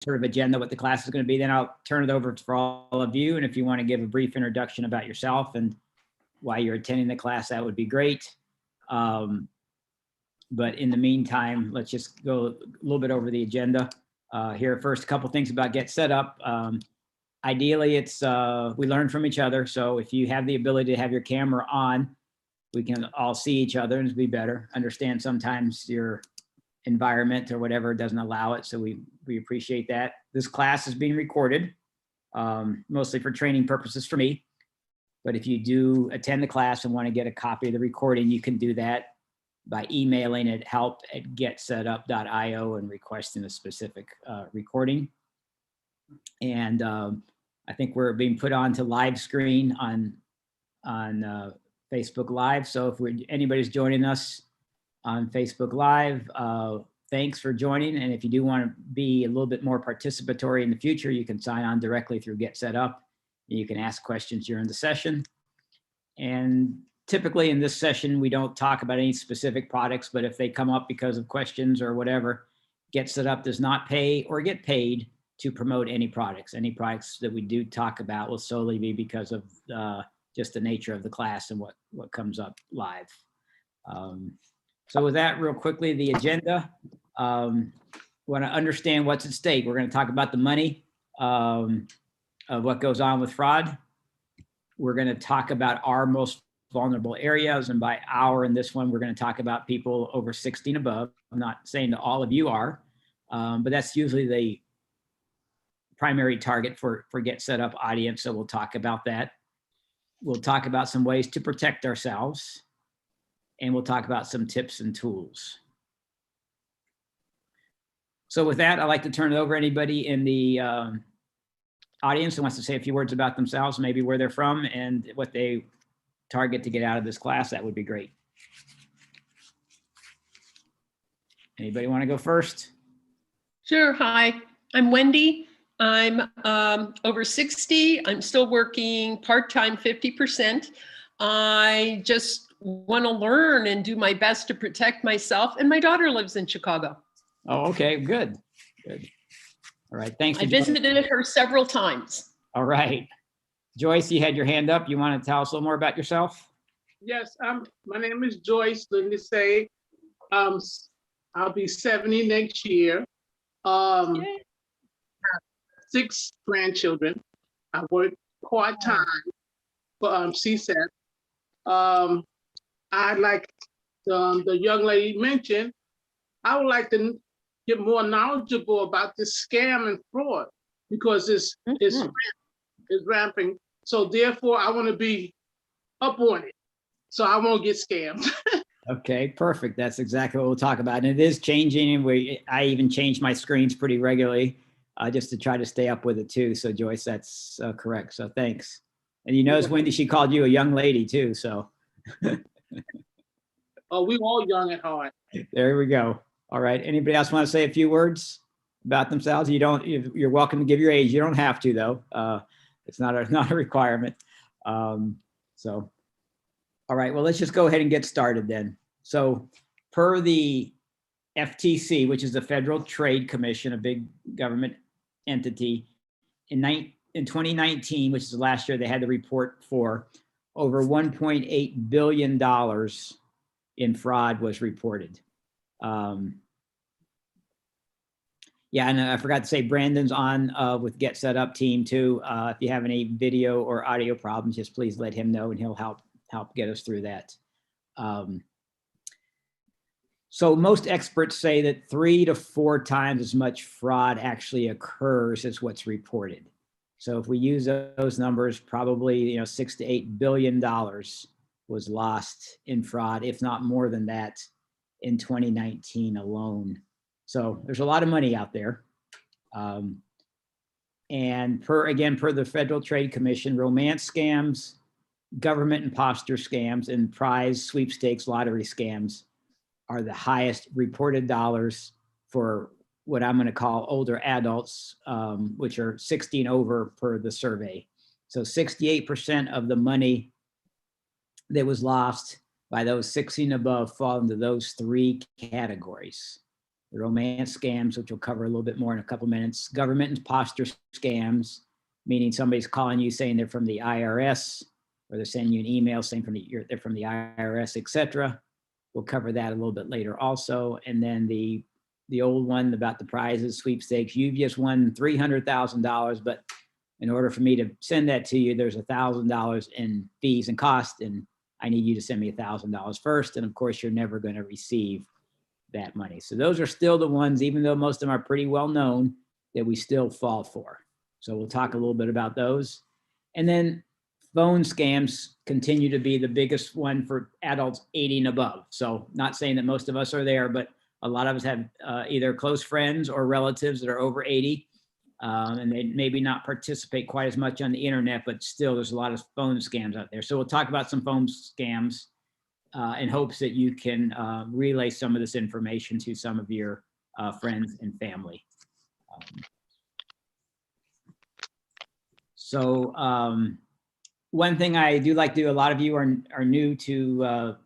sort of agenda, what the class is going to be. Then I'll turn it over for all of you. And if you want to give a brief introduction about yourself and why you're attending the class, that would be great. But in the meantime, let's just go a little bit over the agenda. Here first, a couple things about GetSetUp. Ideally, it's we learn from each other. So if you have the ability to have your camera on, we can all see each other and be better. Understand sometimes your environment or whatever doesn't allow it. So we appreciate that. This class is being recorded, mostly for training purposes for me. But if you do attend the class and want to get a copy of the recording, you can do that by emailing at help@getsetup.io and requesting a specific recording. And I think we're being put on to live screen on Facebook Live. So if anybody's joining us on Facebook Live, thanks for joining. And if you do want to be a little bit more participatory in the future, you can sign on directly through GetSetUp. You can ask questions during the session. And typically in this session, we don't talk about any specific products, but if they come up because of questions or whatever, GetSetUp does not pay or get paid to promote any products. Any products that we do talk about will solely be because of just the nature of the class and what comes up live. So with that, real quickly, the agenda. Want to understand what's at stake. We're going to talk about the money of what goes on with fraud. We're going to talk about our most vulnerable areas, and by our in this one, we're going to talk about people over 60 and above. I'm not saying that all of you are, but that's usually the primary target for GetSetUp audience. So we'll talk about that. We'll talk about some ways to protect ourselves, and we'll talk about some tips and tools. So with that, I'd like to turn it over to anybody in the audience who wants to say a few words about themselves, maybe where they're from and what they target to get out of this class. That would be great. Anybody want to go first? Sure. Hi, I'm Wendy. I'm over 60. I'm still working part-time 50%. I just want to learn and do my best to protect myself. And my daughter lives in Chicago. Oh, okay, good. Good. All right, thanks. I visited her several times. All right. Joyce, you had your hand up. You want to tell us a little more about yourself? Yes, my name is Joyce Lindesay. I'll be 70 next year. I have 6 grandchildren. I work part-time for CSET. I like the young lady mentioned, I would like to get more knowledgeable about this scam and fraud because it's ramping. So therefore, I want to be up on it, so I won't get scammed. Okay, perfect. That's exactly what we'll talk about. And it is changing, and I even change my screens pretty regularly just to try to stay up with it too. So Joyce, that's correct. So thanks. And you notice, Wendy, she called you a young lady too. So. Oh, we all young at heart. There we go. All right. Anybody else want to say a few words about themselves? You're welcome to give your age. You don't have to though. It's not a requirement. So, all right. Well, let's just go ahead and get started then. So, per the FTC, which is the Federal Trade Commission, a big government entity, in 2019, which is the last year they had the report for, over $1.8 billion in fraud was reported. Yeah, and I forgot to say Brandon's on with GetSetUp team too. If you have any video or audio problems, just please let him know and he'll help get us through that. So most experts say that 3 to 4 times as much fraud actually occurs as what's reported. So if we use those numbers, probably $6 to $8 billion was lost in fraud, if not more than that, in 2019 alone. So there's a lot of money out there. And per the Federal Trade Commission, romance scams, government imposter scams, and prize sweepstakes lottery scams are the highest reported dollars for what I'm going to call older adults, which are 16 over per the survey. So 68% of the money that was lost by those 16 above fall into those 3 categories. the romance scams, which we'll cover a little bit more in a couple minutes, government imposter scams, meaning somebody's calling you saying they're from the IRS, or they're sending you an email saying they're from the IRS, etc. We'll cover that a little bit later also. And then the old one about the prizes, sweepstakes. You've just won $300,000, but in order for me to send that to you, there's $1,000 in fees and costs, and I need you to send me $1,000 first. And of course, you're never going to receive that money. So those are still the ones, even though most of them are pretty well known, that we still fall for. So we'll talk a little bit about those. And then phone scams continue to be the biggest one for adults 80 and above. So not saying that most of us are there, but a lot of us have either close friends or relatives that are over 80. And they maybe not participate quite as much on the internet, but still there's a lot of phone scams out there. So we'll talk about some phone scams in hopes that you can relay some of this information to some of your friends and family. One thing I do like to do, a lot of you are new to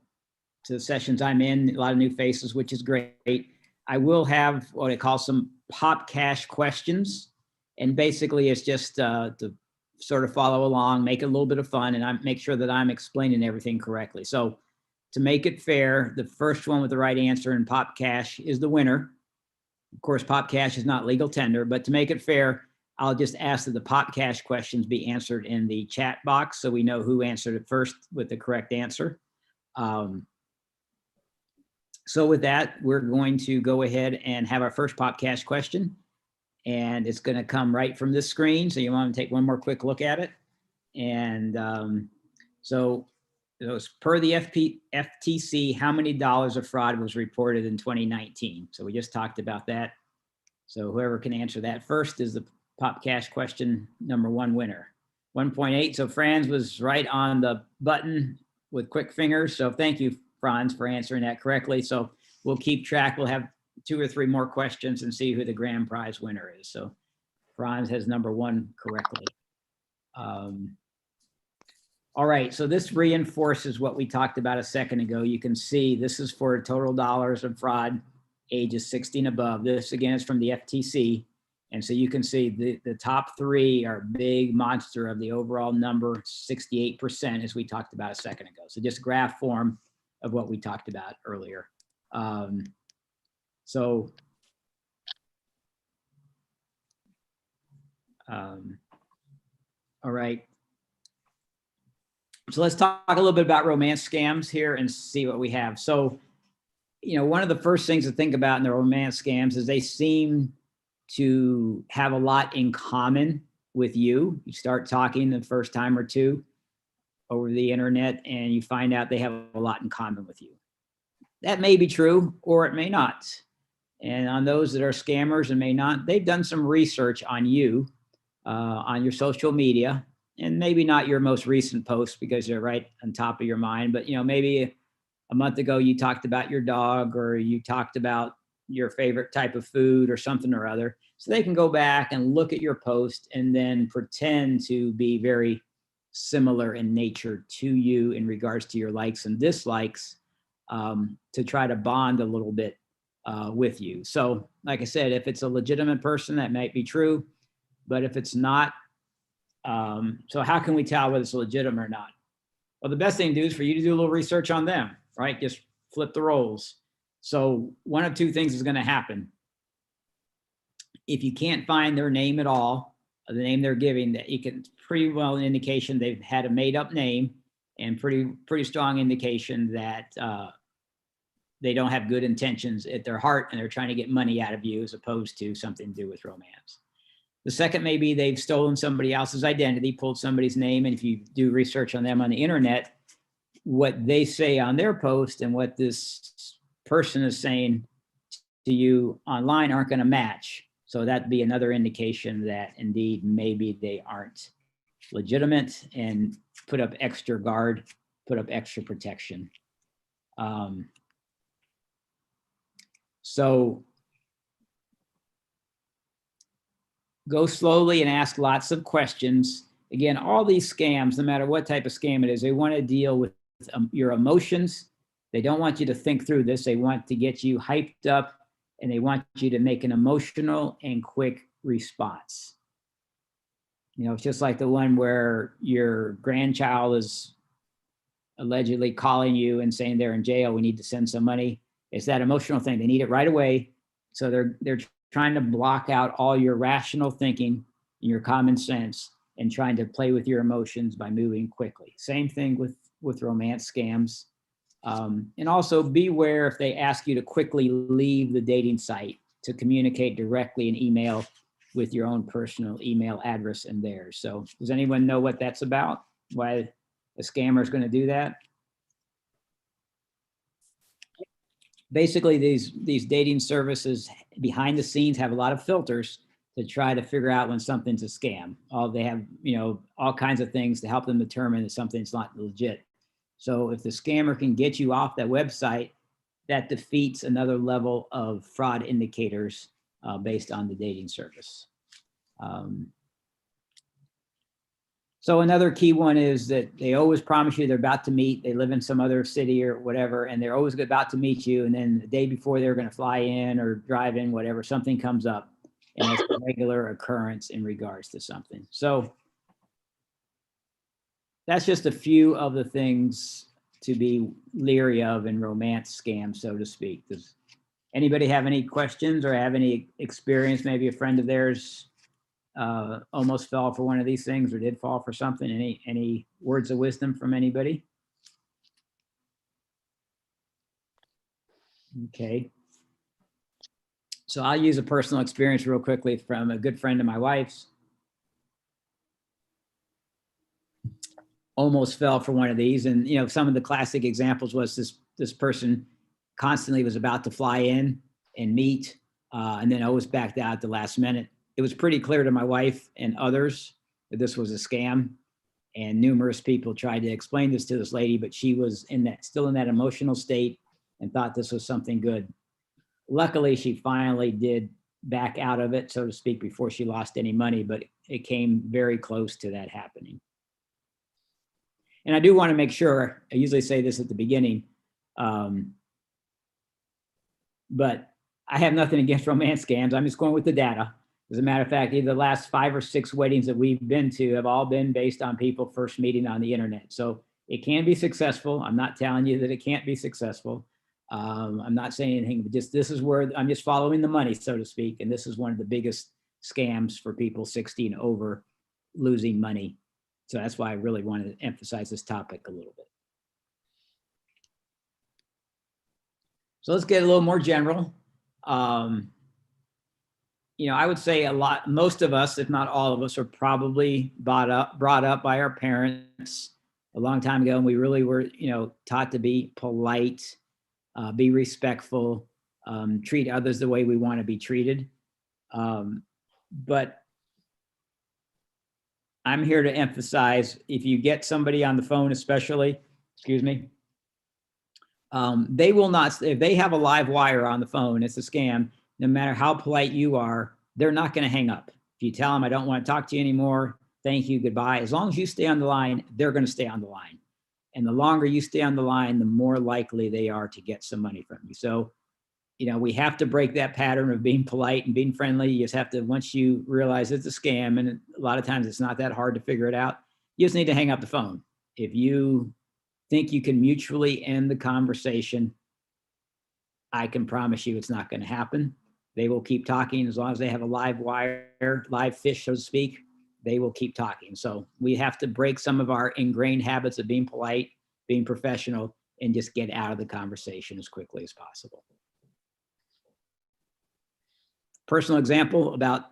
the sessions I'm in, a lot of new faces, which is great. I will have what I call some pop cash questions. And basically it's just to sort of follow along, make it a little bit of fun, and I make sure that I'm explaining everything correctly. So to make it fair, the first one with the right answer in pop cash is the winner. Of course, pop cash is not legal tender, but to make it fair, I'll just ask that the pop cash questions be answered in the chat box so we know who answered it first with the correct answer. So with that, we're going to go ahead and have our first pop cash question. And it's going to come right from this screen. So you want to take one more quick look at it. And so it was per the FTC, how many dollars of fraud was reported in 2019? So we just talked about that. So whoever can answer that first is the pop cash question number one winner. 1.8. So Franz was right on the button with quick fingers. So thank you, Franz, for answering that correctly. So we'll keep track. We'll have 2 or 3 more questions and see who the grand prize winner is. So Franz has number one correctly. All right, so this reinforces what we talked about a second ago. You can see this is for total dollars of fraud, ages 60 and above. This again is from the FTC. And so you can see the top 3 are big monster of the overall number, 68%, as we talked about a second ago. So just graph form of what we talked about earlier. All right. So let's talk a little bit about romance scams here and see what we have. So, you know, one of the first things to think about in the romance scams is they seem to have a lot in common with you. You start talking the first time or two over the internet and you find out they have a lot in common with you. That may be true or it may not. And on those that are scammers and may not, they've done some research on you, on your social media, and maybe not your most recent posts because they're right on top of your mind, but you know, maybe a month ago you talked about your dog or you talked about your favorite type of food or something or other. So they can go back and look at your post and then pretend to be very similar in nature to you in regards to your likes and dislikes, to try to bond a little bit with you. So like I said, if it's a legitimate person, that might be true, but if it's not, so how can we tell whether it's legitimate or not? Well, the best thing to do is for you to do a little research on them, right? Just flip the roles. So one of 2 things is going to happen. If you can't find their name at all, the name they're giving, that you can pretty well an indication they've had a made up name and pretty strong indication that they don't have good intentions at their heart and they're trying to get money out of you as opposed to something to do with romance. The second may be they've stolen somebody else's identity, pulled somebody's name, and if you do research on them on the internet, what they say on their post and what this person is saying to you online aren't going to match. So that'd be another indication that indeed maybe they aren't legitimate and put up extra guard, put up extra protection. So go slowly and ask lots of questions. Again, all these scams, no matter what type of scam it is, they want to deal with your emotions. They don't want you to think through this. They want to get you hyped up and they want you to make an emotional and quick response. You know, it's just like the one where your grandchild is allegedly calling you and saying they're in jail, we need to send some money. It's that emotional thing. They need it right away. So they're trying to block out all your rational thinking and your common sense and trying to play with your emotions by moving quickly. Same thing with romance scams. And also beware if they ask you to quickly leave the dating site to communicate directly in email with your own personal email address and theirs. So does anyone know what that's about? Why a scammer is going to do that? Basically, these dating services behind the scenes have a lot of filters to try to figure out when something's a scam. They have, you know, all kinds of things to help them determine that something's not legit. So if the scammer can get you off that website, that defeats another level of fraud indicators based on the dating service. So another key one is that they always promise you they're about to meet. They live in some other city or whatever, and they're always about to meet you. And then the day before they're going to fly in or drive in, whatever, something comes up, and it's a regular occurrence in regards to something. So that's just a few of the things to be leery of in romance scams, so to speak. Does anybody have any questions or have any experience? Maybe a friend of theirs almost fell for one of these things or did fall for something. Any words of wisdom from anybody? Okay. So I'll use a personal experience real quickly from a good friend of my wife's. Almost fell for one of these. And, you know, some of the classic examples was this person constantly was about to fly in and meet, and then always backed out at the last minute. It was pretty clear to my wife and others that this was a scam, and numerous people tried to explain this to this lady, but she was still in that emotional state and thought this was something good. Luckily, she finally did back out of it, so to speak, before she lost any money, but it came very close to that happening. And I do want to make sure, I usually say this at the beginning, but I have nothing against romance scams. I'm just going with the data. As a matter of fact, either the last 5 or 6 weddings that we've been to have all been based on people first meeting on the internet. So it can be successful. I'm not telling you that it can't be successful. I'm not saying anything, but just this is where I'm just following the money, so to speak. And this is one of the biggest scams for people 60 and over losing money. So that's why I really wanted to emphasize this topic a little bit. So let's get a little more general. You know, I would say most of us, if not all of us, are probably brought up by our parents a long time ago. And we really were, you know, taught to be polite, be respectful, treat others the way we want to be treated. But I'm here to emphasize, if you get somebody on the phone, especially, they will not, if they have a live wire on the phone, it's a scam, no matter how polite you are, they're not going to hang up. If you tell them, I don't want to talk to you anymore, thank you, goodbye. As long as you stay on the line, they're going to stay on the line. And the longer you stay on the line, the more likely they are to get some money from you. So, you know, we have to break that pattern of being polite and being friendly. You just have to, once you realize it's a scam, and a lot of times it's not that hard to figure it out, you just need to hang up the phone. If you think you can mutually end the conversation, I can promise you it's not going to happen. They will keep talking as long as they have a live wire, live fish, so to speak, they will keep talking. So we have to break some of our ingrained habits of being polite, being professional, and just get out of the conversation as quickly as possible. Personal example, about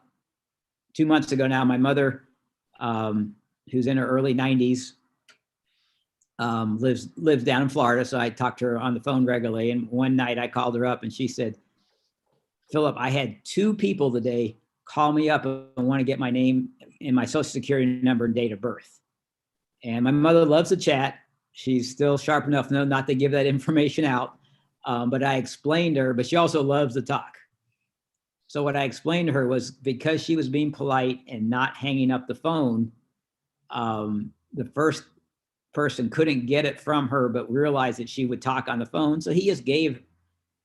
2 months ago now, my mother, who's in her early 90s, lives down in Florida. So I talked to her on the phone regularly. And one night I called her up and she said, Philip, I had 2 people today call me up and want to get my name and my social security number and date of birth. And my mother loves to chat. She's still sharp enough not to give that information out. But I explained to her, but she also loves to talk. So what I explained to her was, because she was being polite and not hanging up the phone, the first person couldn't get it from her, but realized that she would talk on the phone. So he just gave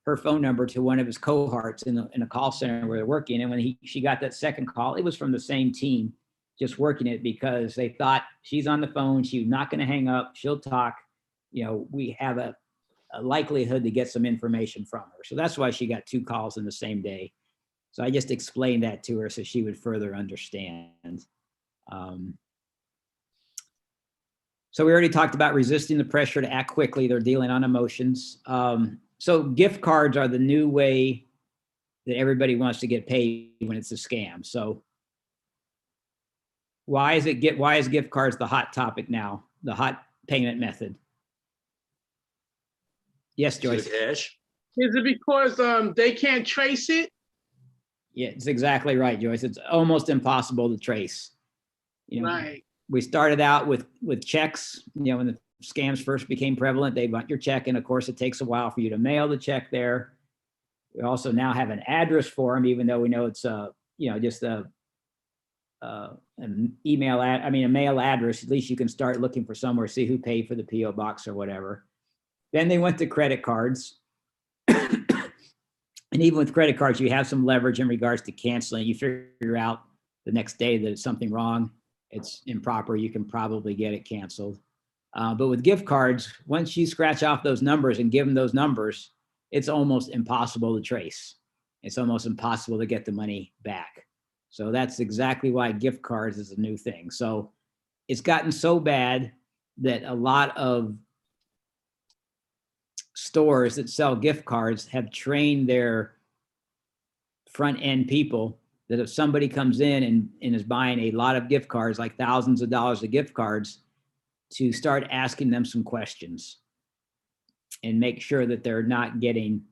her phone number to one of his cohorts in a call center where they're working. And when she got that second call, it was from the same team just working it, because they thought she's on the phone, she's not going to hang up, she'll talk, you know, we have a likelihood to get some information from her. So that's why she got 2 calls in the same day. So I just explained that to her so she would further understand. So we already talked about resisting the pressure to act quickly. They're dealing on emotions. So gift cards are the new way that everybody wants to get paid when it's a scam. So why is gift cards the hot topic now, the hot payment method? Yes, Joyce. Cash. Is it because they can't trace it? Yeah, it's exactly right, Joyce. It's almost impossible to trace. You know, Right. we started out with checks. You know, when the scams first became prevalent, they want your check, and of course, it takes a while for you to mail the check there. We also now have an address for them, even though we know it's you know, just an email a mail address. At least you can start looking for somewhere, see who paid for the PO box or whatever. Then they went to credit cards. And even with credit cards, you have some leverage in regards to canceling. You figure out the next day that it's something wrong, it's improper, you can probably get it canceled. But with gift cards, once you scratch off those numbers and give them those numbers, it's almost impossible to trace. It's almost impossible to get the money back. So that's exactly why gift cards is a new thing. So it's gotten so bad that a lot of stores that sell gift cards have trained their front end people that if somebody comes in and is buying a lot of gift cards, like thousands of dollars of gift cards, to start asking them some questions and make sure that they're not getting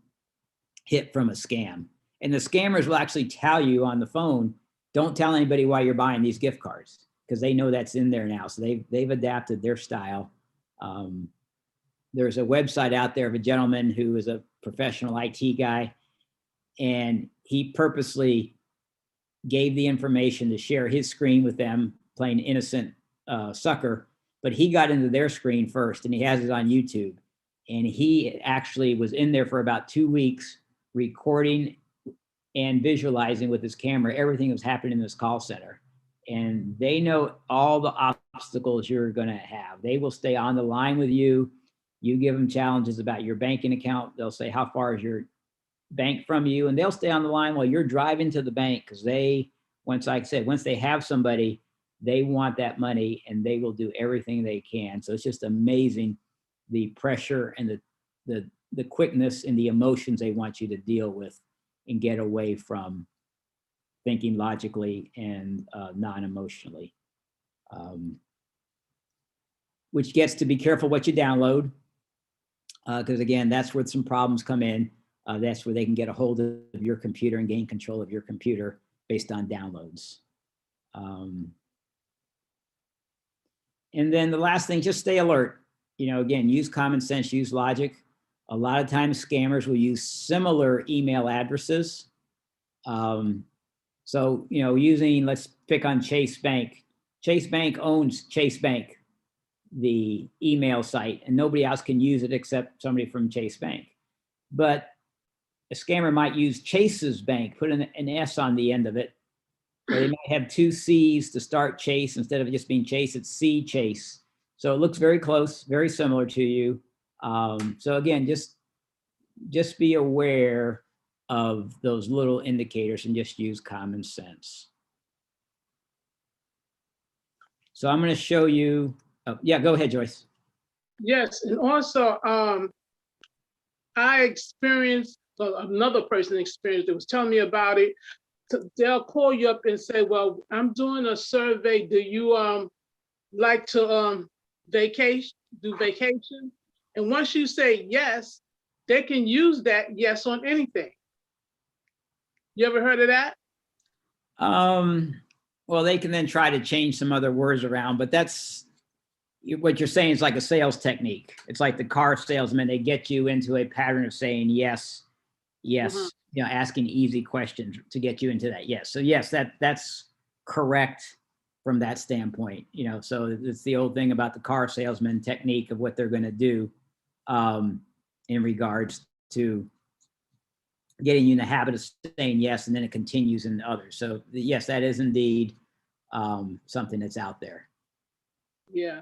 hit from a scam. And the scammers will actually tell you on the phone, don't tell anybody why you're buying these gift cards, because they know that's in there now. So they've adapted their style. There's a website out there of a gentleman who is a professional IT guy, and he purposely gave the information to share his screen with them, playing innocent sucker, but he got into their screen first, and he has it on YouTube. And he actually was in there for about 2 weeks recording and visualizing with his camera everything that was happening in this call center. And they know all the obstacles you're going to have. They will stay on the line with you. You give them challenges about your banking account. They'll say, how far is your bank from you? And they'll stay on the line while you're driving to the bank, because they, once, like I said, once they have somebody, they want that money and they will do everything they can. So it's just amazing, the pressure and the quickness and the emotions they want you to deal with and get away from thinking logically and non-emotionally. Which gets to be careful what you download, because again, that's where some problems come in. That's where they can get a hold of your computer and gain control of your computer based on downloads. And then the last thing, just stay alert. You know, again, use common sense, use logic. A lot of times scammers will use similar email addresses. So, you know, let's pick on Chase Bank. Chase Bank owns Chase Bank, the email site, and nobody else can use it except somebody from Chase Bank. But a scammer might use Chase's Bank, put an S on the end of it. Or they might have 2 C's to start Chase. Instead of it just being Chase, it's C Chase. So it looks very close, very similar to you. So again, just be aware of those little indicators and just use common sense. So I'm going to show you. Yeah, go ahead, Joyce. Yes, and also I experienced, another person experienced it, was telling me about it. They'll call you up and say, well, I'm doing a survey. Do you like to do vacation? And once you say yes, they can use that yes on anything. You ever heard of that? Well, they can then try to change some other words around, but that's what you're saying is like a sales technique. It's like the car salesman. They get you into a pattern of saying yes, yes, Mhm. you know, asking easy questions to get you into that yes. So yes, that's correct from that standpoint. You know, so it's the old thing about the car salesman technique of what they're going to do in regards to getting you in the habit of saying yes, and then it continues in others. So yes, that is indeed something that's out there. Yeah.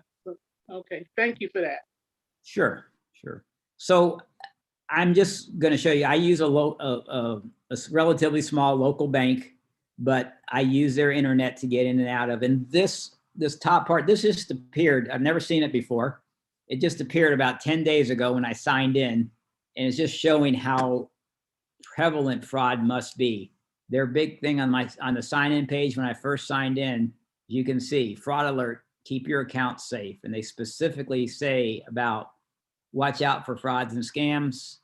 Okay. Thank you for that. Sure, sure. So I'm just going to show you. I use a relatively small local bank, but I use their internet to get in and out of. And this top part, this just appeared. I've never seen it before. It just appeared about 10 days ago when I signed in, and it's just showing how prevalent fraud must be. Their big thing on the sign-in page when I first signed in, you can see fraud alert, keep your account safe. And they specifically say about watch out for frauds and scams.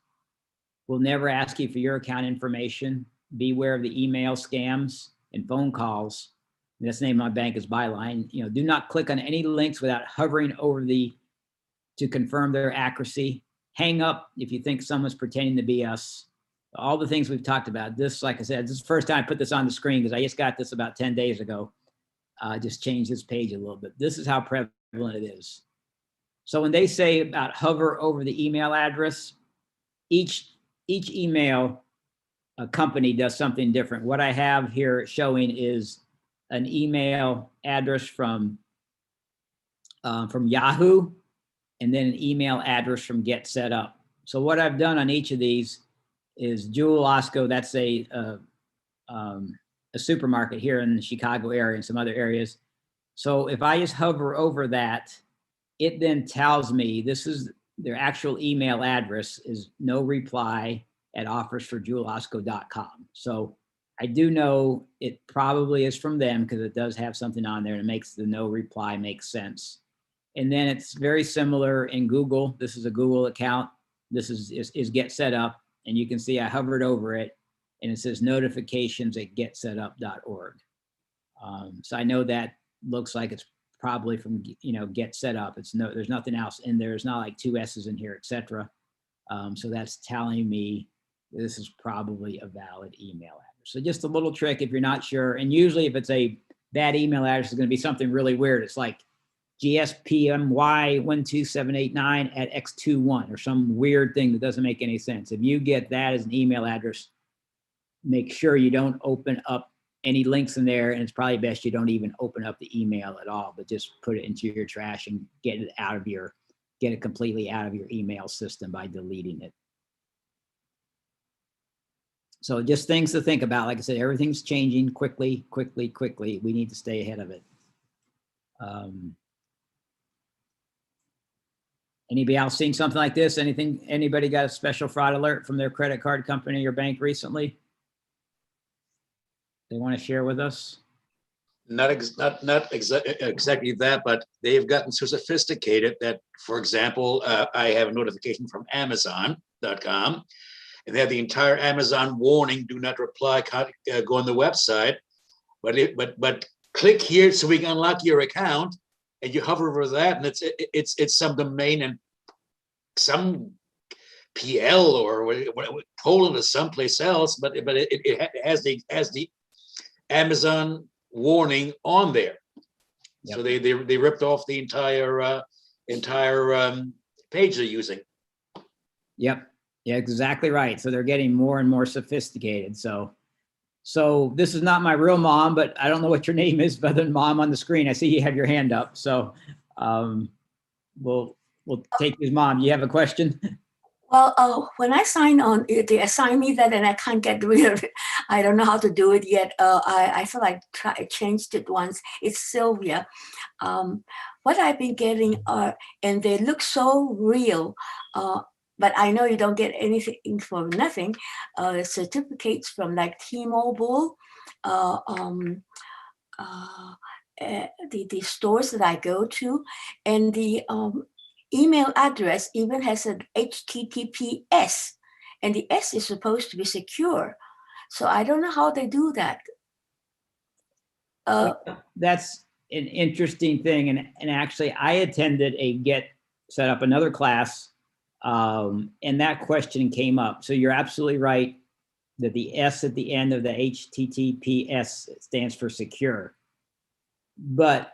We'll never ask you for your account information. Beware of the email scams and phone calls. And that's the name of my bank is Byline. You know, do not click on any links without hovering over to confirm their accuracy. Hang up if you think someone's pretending to be us. All the things we've talked about. This, like I said, this is the first time I put this on the screen because I just got this about 10 days ago. Just changed this page a little bit. This is how prevalent it is. So when they say about hover over the email address, each email company does something different. What I have here showing is an email address from Yahoo, and then an email address from GetSetUp. So what I've done on each of these is Jewel Osco, that's a supermarket here in the Chicago area and some other areas. So if I just hover over that, it then tells me this is their actual email address is no reply at offersforjewelosco.com. So I do know it probably is from them because it does have something on there and it makes the no reply make sense. And then it's very similar in Google. This is a Google account. This is GetSetUp. And you can see I hovered over it and it says notifications at getsetup.org. So I know that looks like it's probably from, GetSetUp. There's nothing else in there. There's not like 2 S's in here, etc. So that's telling me this is probably a valid email address. So just a little trick if you're not sure. And usually if it's a bad email address, it's going to be something really weird. It's like gspmy12789 at x21 or some weird thing that doesn't make any sense. If you get that as an email address, make sure you don't open up any links in there, and it's probably best you don't even open up the email at all, but just put it into your trash and get it completely out of your email system by deleting it. So just things to think about. Like I said, everything's changing quickly. We need to stay ahead of it. Anybody else seeing something like this? Anybody got a special fraud alert from their credit card company or bank recently? They want to share with us? Not exactly that, but they've gotten so sophisticated that, for example, I have a notification from Amazon.com, and they have the entire Amazon warning: do not reply, go on the website, but click here so we can unlock your account. And you hover over that, and it's some domain and some PL or Poland or someplace else, but it has the Amazon warning on there. Yep. So they ripped off the entire page they're using. Yep, yeah, exactly right. So they're getting more and more sophisticated. So this is not my real mom, but I don't know what your name is other than Mom on the screen. I see you have your hand up. So we'll take his mom. You have a question? Well, when I sign on, they assign me that and I can't get rid of it. I don't know how to do it yet. I feel like I changed it once. It's Sylvia. What I've been getting are, and they look so real, but I know you don't get anything for nothing. Certificates from like T-Mobile, the stores that I go to, and the email address even has an HTTPS, and the S is supposed to be secure. So I don't know how they do that. That's an interesting thing. And actually, I attended a GetSetUp, another class, and that question came up. So you're absolutely right that the S at the end of the HTTPS stands for secure. But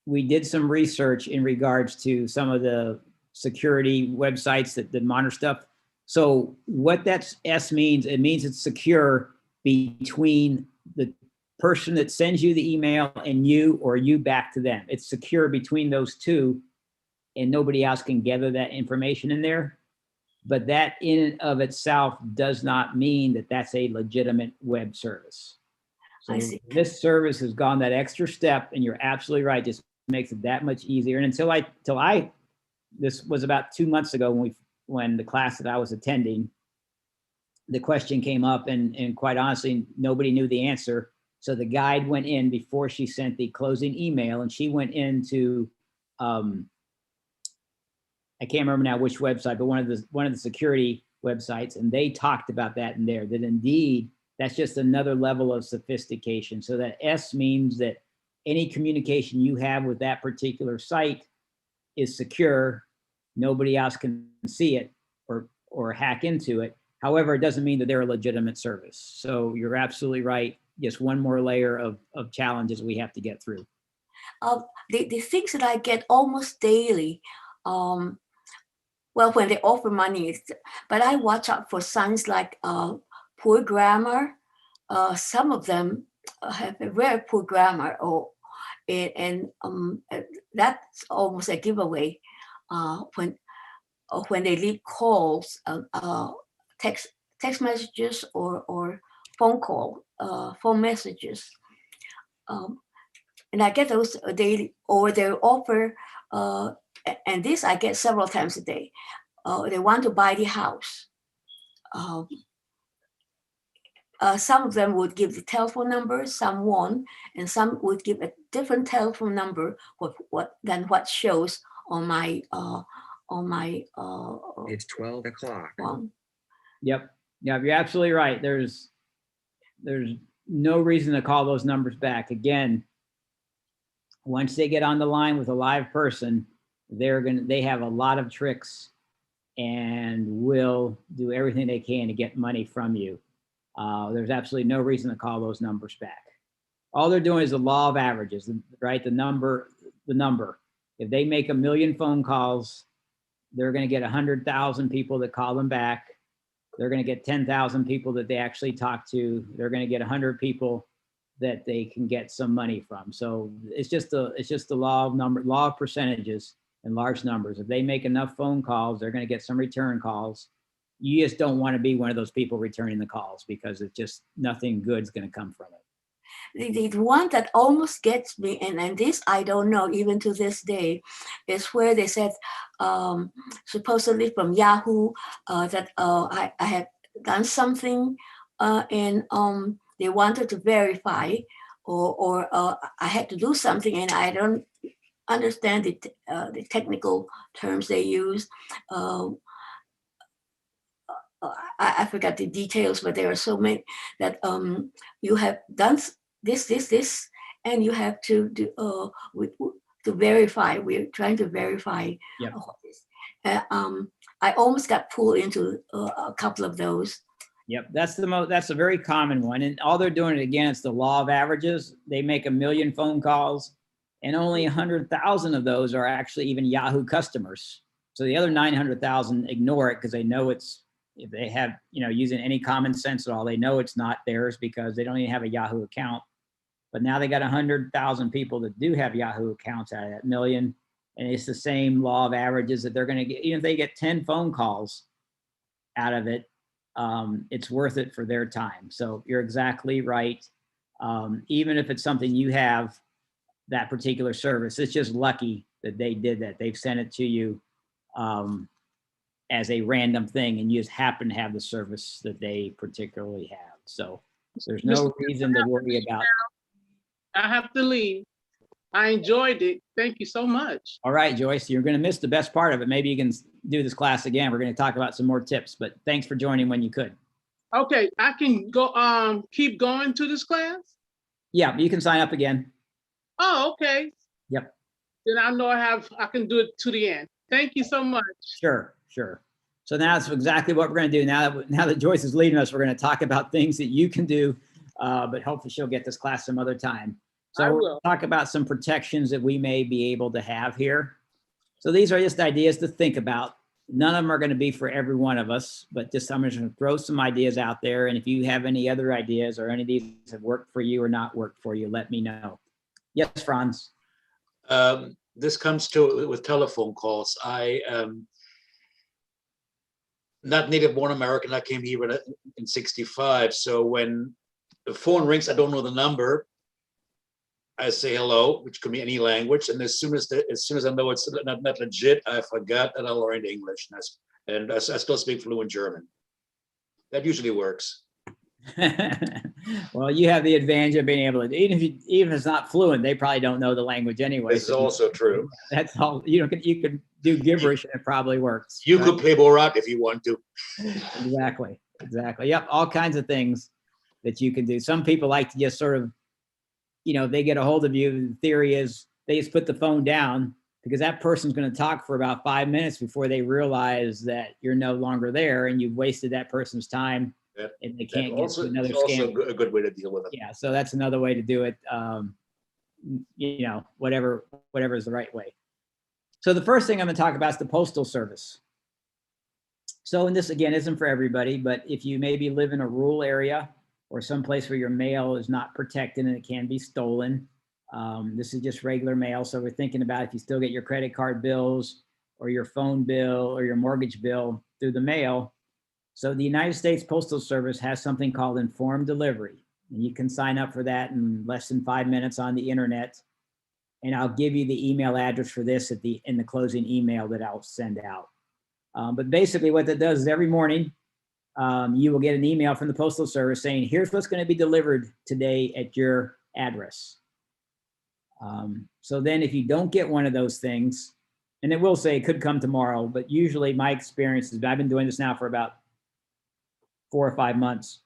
we did some research in regards to some of the security websites that monitor stuff. So what that S means, it means it's secure between the person that sends you the email and you, or you back to them. It's secure between those two, and nobody else can gather that information in there. But that in and of itself does not mean that that's a legitimate web service. So I see. this service has gone that extra step, and you're absolutely right, just makes it that much easier. And until I this was about 2 months ago when the class that I was attending, the question came up, and quite honestly, nobody knew the answer. So the guide went in before she sent the closing email, and she went into, I can't remember now which website, but one of the security websites, and they talked about that in there, that indeed, that's just another level of sophistication. So that S means that any communication you have with that particular site is secure. Nobody else can see it or hack into it. However, it doesn't mean that they're a legitimate service. So you're absolutely right. Just one more layer of challenges we have to get through. The things that I get almost daily, well, when they offer money, but I watch out for signs like poor grammar. Some of them have a very poor grammar, and that's almost a giveaway when they leave calls, text messages or phone messages. And I get those daily, or they offer, and this I get several times a day. They want to buy the house. Some of them would give the telephone number, some won't, and some would give a different telephone number than what shows on my It's 12 o'clock. phone. Yep. Yeah, you're absolutely right. There's no reason to call those numbers back. Again, once they get on the line with a live person, they have a lot of tricks and will do everything they can to get money from you. There's absolutely no reason to call those numbers back. All they're doing is the law of averages, right? The number. If they make 1 million phone calls, they're going to get 100,000 people that call them back. They're going to get 10,000 people that they actually talk to. They're going to get 100 people that they can get some money from. So it's just the law of percentages and large numbers. If they make enough phone calls, they're going to get some return calls. You just don't want to be one of those people returning the calls, because it's just nothing good's going to come from it. The one that almost gets me, and this I don't know even to this day, is where they said, supposedly from Yahoo, that I had done something, and they wanted to verify, or I had to do something, and I don't understand the technical terms they use. I forgot the details, but there are so many that you have done this, and you have to do to verify. We're trying to verify. Yep. I almost got pulled into a couple of those. Yep, that's a very common one. And all they're doing, again, it's the law of averages. They make 1 million phone calls, and only 100,000 of those are actually even Yahoo customers. So the other 900,000 ignore it, because they know if they have, using any common sense at all, they know it's not theirs because they don't even have a Yahoo account. But now they got 100,000 people that do have Yahoo accounts out of that 1 million. And it's the same law of averages that they're going to get. Even if they get 10 phone calls out of it, it's worth it for their time. So you're exactly right. Even if it's something you have, that particular service, it's just lucky that they did that. They've sent it to you as a random thing, and you just happen to have the service that they particularly have. So there's no reason to worry about. I have to leave. I enjoyed it. Thank you so much. All right, Joyce, you're going to miss the best part of it. Maybe you can do this class again. We're going to talk about some more tips, but thanks for joining when you could. Okay, I can go keep going to this class? Yeah, you can sign up again. Oh, okay. Yep. Then I know I can do it to the end. Thank you so much. Sure. So now that's exactly what we're going to do. Now that Joyce is leading us, we're going to talk about things that you can do, but hopefully she'll get this class some other time. So we'll talk about some protections that we may be able to have here. So these are just ideas to think about. None of them are going to be for every one of us, but just I'm just going to throw some ideas out there. And if you have any other ideas or any of these have worked for you or not worked for you, let me know. Yes, Franz. This comes to with telephone calls. I not native born American. I came here in '65. So when the phone rings, I don't know the number. I say hello, which could be any language, and as soon as I know it's not legit, I forgot that I learned English, and I still speak fluent German. That usually works. Well, you have the advantage of being able to, even if it's not fluent, they probably don't know the language anyway. This is also true. That's all. You could do gibberish and it probably works. You right? could play Borat if you want to. Exactly. Yep. All kinds of things that you can do. Some people like to just sort of, they get a hold of you. The theory is they just put the phone down because that person's going to talk for about 5 minutes before they realize that you're no longer there and you've wasted that person's time. And they can't get to another scam. Also a good way to deal with it. Yeah, so that's another way to do it. Whatever is the right way. So the first thing I'm going to talk about is the Postal Service. So, and this again isn't for everybody, but if you maybe live in a rural area or someplace where your mail is not protected and it can be stolen, this is just regular mail. So we're thinking about if you still get your credit card bills or your phone bill or your mortgage bill through the mail. So the United States Postal Service has something called informed delivery, and you can sign up for that in less than 5 minutes on the internet. And I'll give you the email address for this in the closing email that I'll send out. But basically what that does is every morning, you will get an email from the Postal Service saying, here's what's going to be delivered today at your address. So then if you don't get one of those things, and it will say it could come tomorrow, but usually my experience is I've been doing this now for about 4 or 5 months,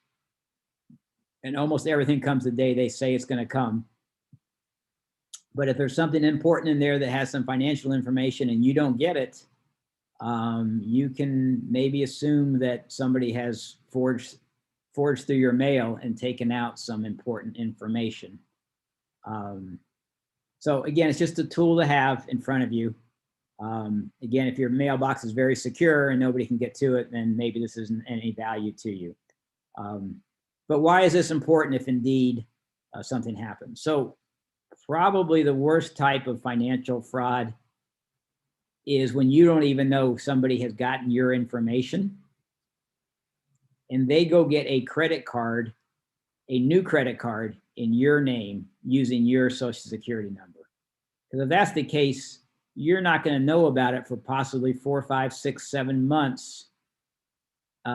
and almost everything comes the day they say it's going to come. But if there's something important in there that has some financial information and you don't get it, you can maybe assume that somebody has forged through your mail and taken out some important information. So again, it's just a tool to have in front of you. Again, if your mailbox is very secure and nobody can get to it, then maybe this isn't any value to you. But why is this important if indeed something happens? So probably the worst type of financial fraud is when you don't even know somebody has gotten your information and they go get a credit card, a new credit card in your name using your Social Security number. Because if that's the case, you're not going to know about it for possibly 4, 5, 6, 7 months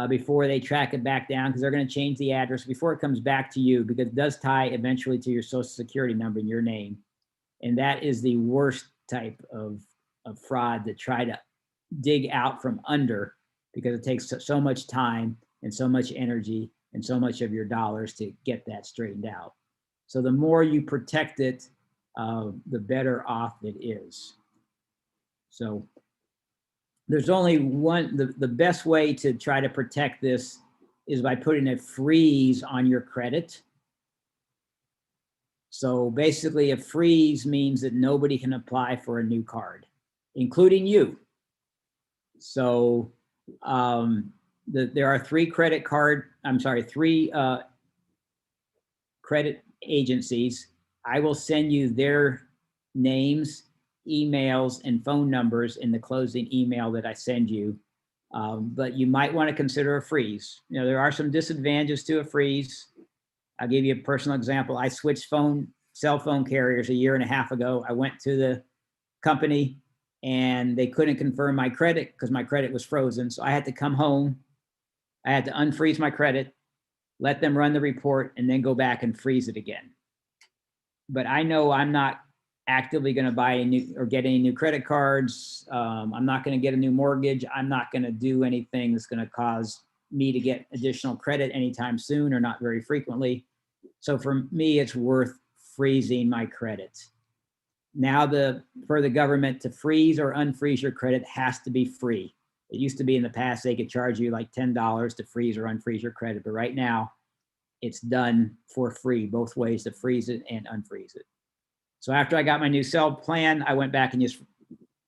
before they track it back down, because they're going to change the address before it comes back to you, because it does tie eventually to your Social Security number in your name. And that is the worst type of fraud to try to dig out from under, because it takes so much time and so much energy and so much of your dollars to get that straightened out. So the more you protect it, the better off it is. So there's only one, the best way to try to protect this is by putting a freeze on your credit. So basically a freeze means that nobody can apply for a new card, including you. So there are three credit agencies. I will send you their names, emails, and phone numbers in the closing email that I send you. But you might want to consider a freeze. There are some disadvantages to a freeze. I'll give you a personal example. I switched cell phone carriers 1.5 years ago. I went to the company and they couldn't confirm my credit because my credit was frozen. So I had to come home. I had to unfreeze my credit, let them run the report, and then go back and freeze it again. But I know I'm not actively going to buy or get any new credit cards. I'm not going to get a new mortgage. I'm not going to do anything that's going to cause me to get additional credit anytime soon, or not very frequently. So for me, it's worth freezing my credit. Now for the government to freeze or unfreeze your credit has to be free. It used to be in the past, they could charge you like $10 to freeze or unfreeze your credit. But right now it's done for free, both ways, to freeze it and unfreeze it. So after I got my new cell plan, I went back and just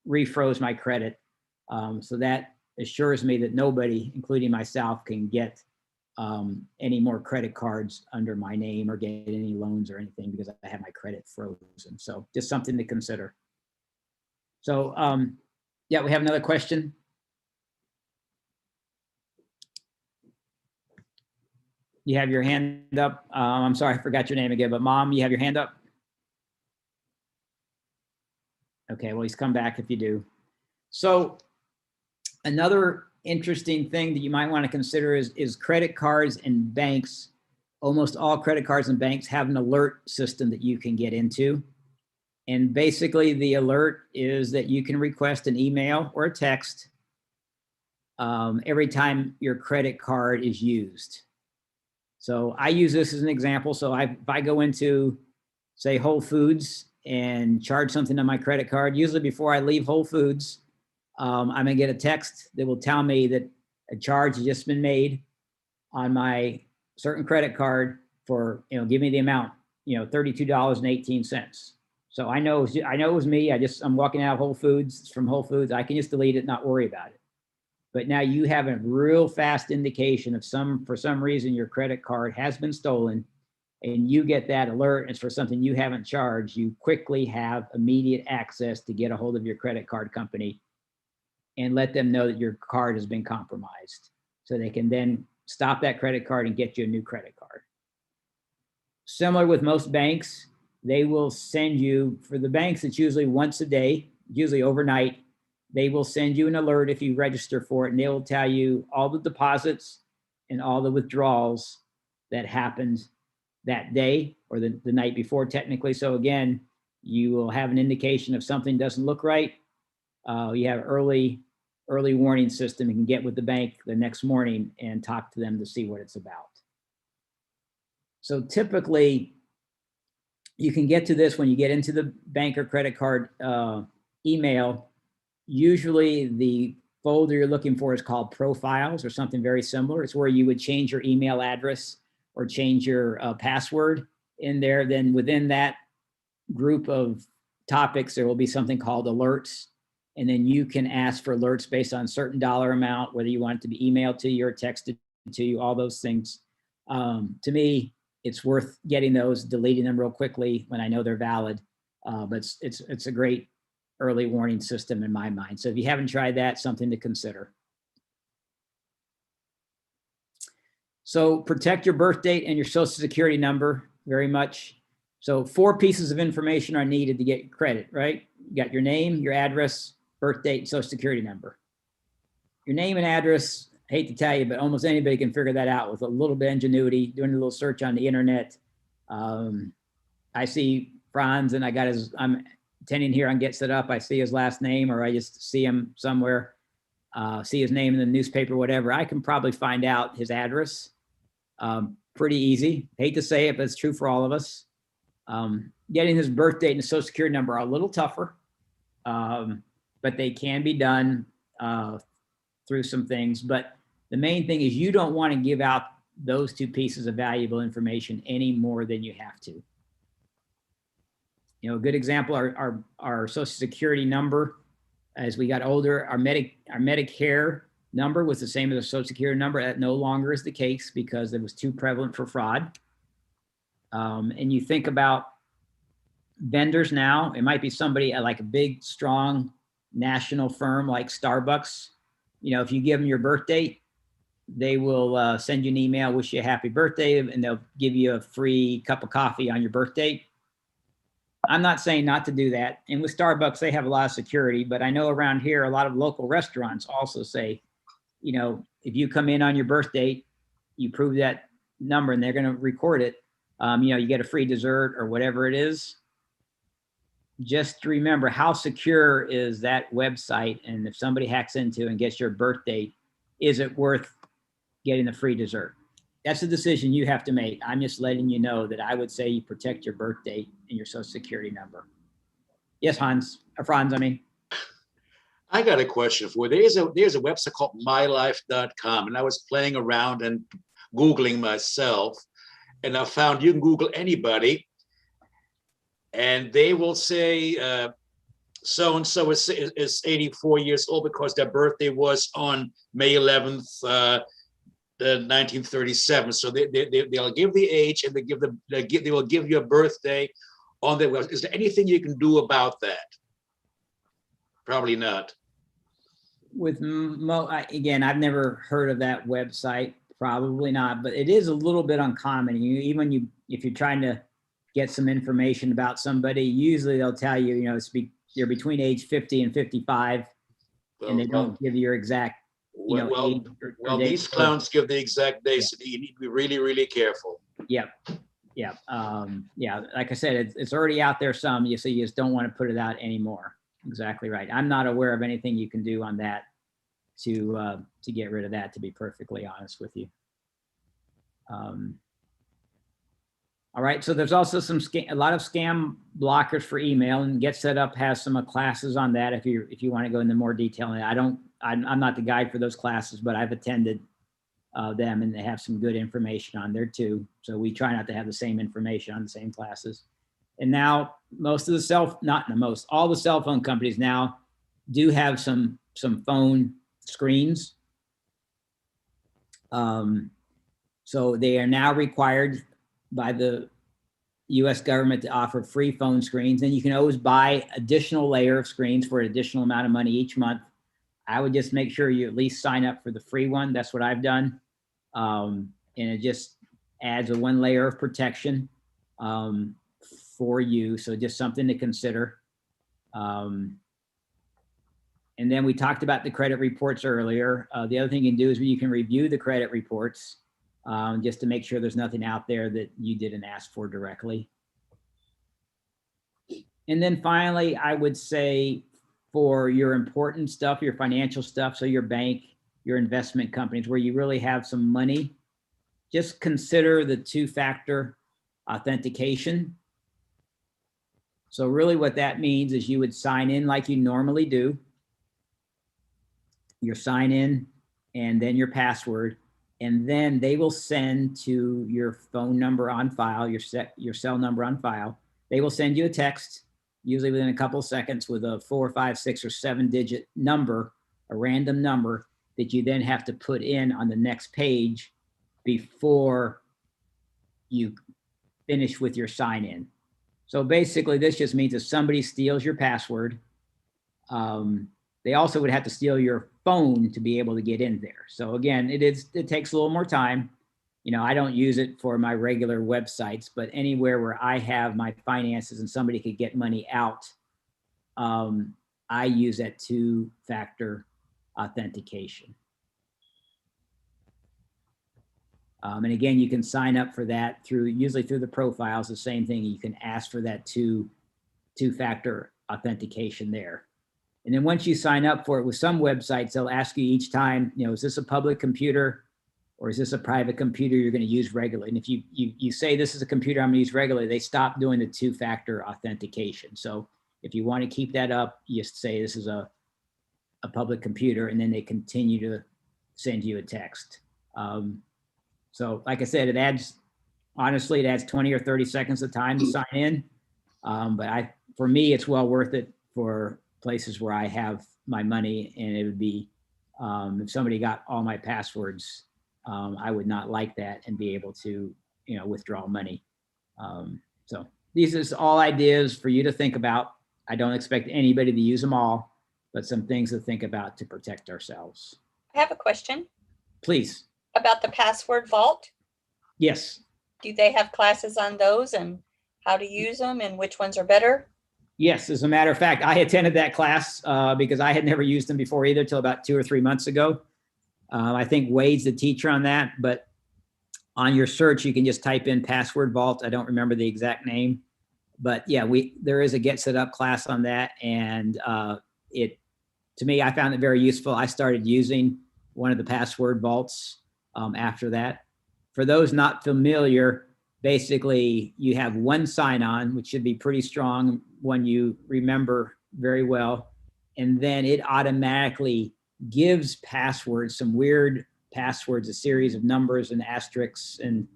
refroze my credit. So that assures me that nobody, including myself, can get any more credit cards under my name or get any loans or anything because I have my credit frozen. So just something to consider. So yeah, we have another question. You have your hand up. I'm sorry, I forgot your name again, but Mom, you have your hand up? Okay, well, he's come back if you do. So another interesting thing that you might want to consider is credit cards and banks. Almost all credit cards and banks have an alert system that you can get into. And basically the alert is that you can request an email or a text every time your credit card is used. So I use this as an example. So if I go into, say, Whole Foods and charge something on my credit card, usually before I leave Whole Foods, I'm gonna get a text that will tell me that a charge has just been made on my certain credit card for, give me the amount, $32.18. So I know it was me. I'm walking out of Whole Foods, it's from Whole Foods. I can just delete it, not worry about it. But now you have a real fast indication of for some reason your credit card has been stolen, and you get that alert, and it's for something you haven't charged. You quickly have immediate access to get a hold of your credit card company and let them know that your card has been compromised, so they can then stop that credit card and get you a new credit card. Similar with most banks, they will send you, for the banks, it's usually once a day, usually overnight. They will send you an alert if you register for it, and they will tell you all the deposits and all the withdrawals that happened that day or the night before, technically. So again, you will have an indication if something doesn't look right. You have early warning system. You can get with the bank the next morning and talk to them to see what it's about. So typically, you can get to this when you get into the bank or credit card email. Usually the folder you're looking for is called profiles or something very similar. It's where you would change your email address or change your password in there. Then within that group of topics, there will be something called alerts. And then you can ask for alerts based on a certain dollar amount, whether you want it to be emailed to you or texted to you, all those things. To me, it's worth getting those, deleting them real quickly when I know they're valid. But it's a great early warning system in my mind. So if you haven't tried that, something to consider. So protect your birth date and your social security number very much. So 4 pieces of information are needed to get credit, right? You got your name, your address, birth date, and social security number. Your name and address, I hate to tell you, but almost anybody can figure that out with a little bit of ingenuity, doing a little search on the internet. I see Franz and I'm attending here on GetSetUp. I see his last name, or I just see him somewhere, see his name in the newspaper, whatever. I can probably find out his address. Pretty easy. Hate to say it, but it's true for all of us. Getting his birth date and social security number are a little tougher, but they can be done through some things. But the main thing is you don't want to give out those 2 pieces of valuable information any more than you have to. A good example, our social security number, as we got older, our Medicare number was the same as a social security number. That no longer is the case because it was too prevalent for fraud. And you think about vendors now, it might be somebody at like a big, strong national firm like Starbucks. If you give them your birth date, they will send you an email, wish you a happy birthday, and they'll give you a free cup of coffee on your birth date. I'm not saying not to do that. And with Starbucks, they have a lot of security, but I know around here, a lot of local restaurants also say, if you come in on your birth date, you prove that number and they're going to record it. You get a free dessert or whatever it is. Just remember how secure is that website. And if somebody hacks into and gets your birth date, is it worth getting the free dessert? That's a decision you have to make. I'm just letting you know that I would say you protect your birth date and your social security number. Yes, Franz, I mean. I got a question for you. There's a website called mylife.com, and I was playing around and Googling myself, and I found you can Google anybody, and they will say so-and-so is 84 years old because their birthday was on May 11th, 1937. So they'll give the age, and they will give you a birthday on their website. Is there anything you can do about that? Probably not. With again, I've never heard of that website. Probably not, but it is a little bit uncommon. If you're trying to get some information about somebody, usually they'll tell you, you're between age 50 and 55, and they don't give you your exact, age or date. These clowns give the exact days, so you need to be really, really careful. Yep. Yeah. Like I said, it's already out there some, so you just don't want to put it out anymore. Exactly right. I'm not aware of anything you can do on that to get rid of that, to be perfectly honest with you. All right, so there's also a lot of scam blockers for email, and GetSetUp has some classes on that if you want to go into more detail. And I'm not the guide for those classes, but I've attended them, and they have some good information on there too. So we try not to have the same information on the same classes. And now all the cell phone companies now do have some phone screens. So they are now required by the US government to offer free phone screens, and you can always buy additional layer of screens for an additional amount of money each month. I would just make sure you at least sign up for the free one. That's what I've done. And it just adds a one layer of protection for you. So just something to consider. And then we talked about the credit reports earlier. The other thing you can do is you can review the credit reports just to make sure there's nothing out there that you didn't ask for directly. And then finally, I would say for your important stuff, your financial stuff, so your bank, your investment companies, where you really have some money, just consider the two-factor authentication. So really what that means is you would sign in like you normally do. Your sign in and then your password, and then they will send to your phone number on file, your cell number on file. They will send you a text, usually within a couple of seconds, with a 4, 5, 6, or 7-digit number, a random number that you then have to put in on the next page before you finish with your sign in. So basically this just means if somebody steals your password, they also would have to steal your phone to be able to get in there. So again, it takes a little more time. I don't use it for my regular websites, but anywhere where I have my finances and somebody could get money out, I use that two-factor authentication. And again, you can sign up for that usually through the profiles, the same thing. You can ask for that two-factor authentication there. And then once you sign up for it with some websites, they'll ask you each time, is this a public computer or is this a private computer you're going to use regularly? And if you say this is a computer I'm going to use regularly, they stop doing the two-factor authentication. So if you want to keep that up, you just say this is a public computer, and then they continue to send you a text. So like I said, honestly, it adds 20 or 30 seconds of time to sign in. But for me, it's well worth it for places where I have my money, and it would be, if somebody got all my passwords, I would not like that and be able to, withdraw money. So these are all ideas for you to think about. I don't expect anybody to use them all, but some things to think about to protect ourselves. I have a question. Please. About the password vault. Yes. Do they have classes on those and how to use them and which ones are better? Yes, as a matter of fact, I attended that class because I had never used them before either till about 2 or 3 months ago. I think Wade's the teacher on that, but on your search, you can just type in password vault. I don't remember the exact name, but yeah, there is a GetSetUp class on that. And to me, I found it very useful. I started using one of the password vaults after that. For those not familiar, basically, you have one sign-on, which should be pretty strong, one you remember very well, and then it automatically gives passwords, some weird passwords, a series of numbers and asterisks and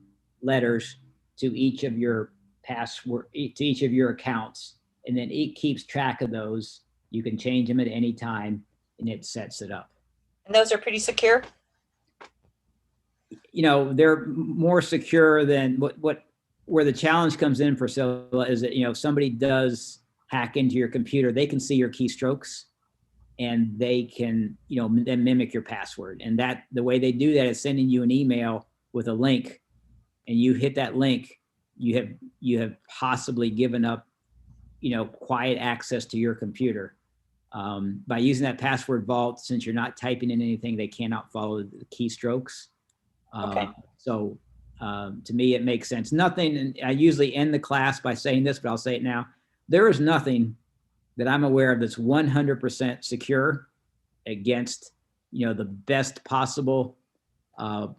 letters to each of your accounts, and then it keeps track of those You can change them at any time and it sets it up. And those are pretty secure? You know, they're more secure than where the challenge comes in, Priscilla, is that, you know, if somebody does hack into your computer, they can see your keystrokes and they can, you know, then mimic your password. And that the way they do that is sending you an email with a link, and you hit that link, you have possibly given up, you know, quiet access to your computer. By using that password vault, since you're not typing in anything, they cannot follow the keystrokes. Okay. So to me, it makes sense. Nothing, and I usually end the class by saying this, but I'll say it now. There is nothing that I'm aware of that's 100% secure against, you know, the best possible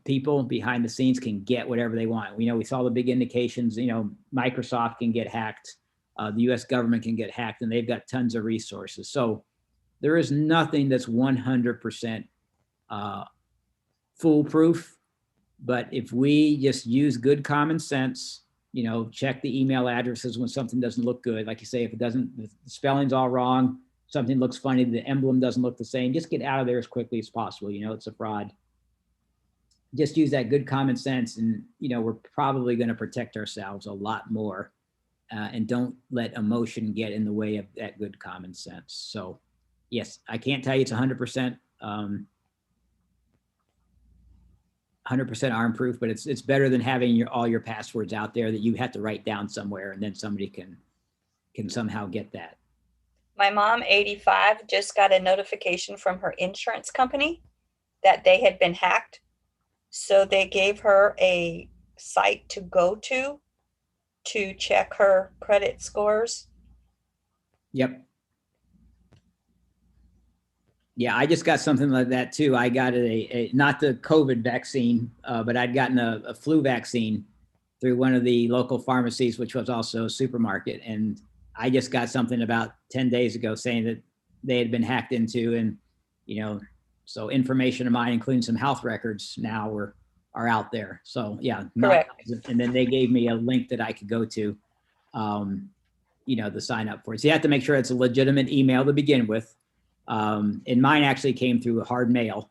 people behind the scenes can get whatever they want. We know we saw the big indications, you know, Microsoft can get hacked, the US government can get hacked, and they've got tons of resources. So there is nothing that's 100% foolproof. But if we just use good common sense, you know, check the email addresses when something doesn't look good. Like you say, if it doesn't, the spelling's all wrong, something looks funny, the emblem doesn't look the same, just get out of there as quickly as possible. You know, it's a fraud. Just use that good common sense, and, you know, we're probably going to protect ourselves a lot more, and don't let emotion get in the way of that good common sense. So yes, I can't tell you it's 100%, 100% arm proof, but it's better than having all your passwords out there that you have to write down somewhere, and then somebody can somehow get that. My mom, 85, just got a notification from her insurance company that they had been hacked. So they gave her a site to go to check her credit scores. Yep. Yeah, I just got something like that too. I got not the COVID vaccine, but I'd gotten a flu vaccine through one of the local pharmacies, which was also a supermarket. And I just got something about 10 days ago saying that they had been hacked into, and, you know, so information of mine, including some health records now are out there. So yeah. Correct. And then they gave me a link that I could go to, you know, to sign up for it. So you have to make sure it's a legitimate email to begin with. And mine actually came through a hard mail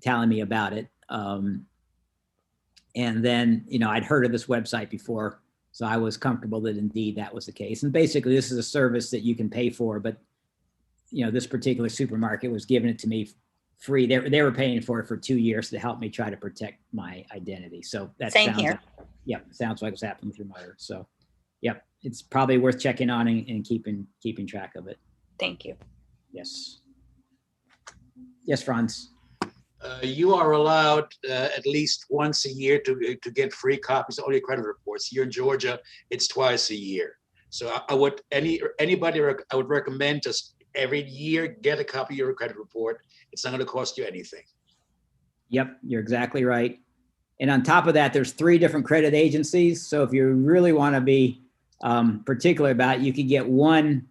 telling me about it. And then, you know, I'd heard of this website before, so I was comfortable that indeed that was the case. And basically this is a service that you can pay for, but, you know, this particular supermarket was giving it to me free. They were paying for it for 2 years to help me try to protect my identity. So that Same sounds here. Like, sounds like what's happening through Meyer. So yep, it's probably worth checking on and keeping track of it. Thank you. Yes. Yes, Franz. You are allowed at least once a year to get free copies of all your credit reports. Here in Georgia, it's twice a year. So I would I would recommend just every year get a copy of your credit report. It's not going to cost you anything. Yep, you're exactly right. And on top of that, there's 3 different credit agencies. So if you really want to be particular about it, you could get one,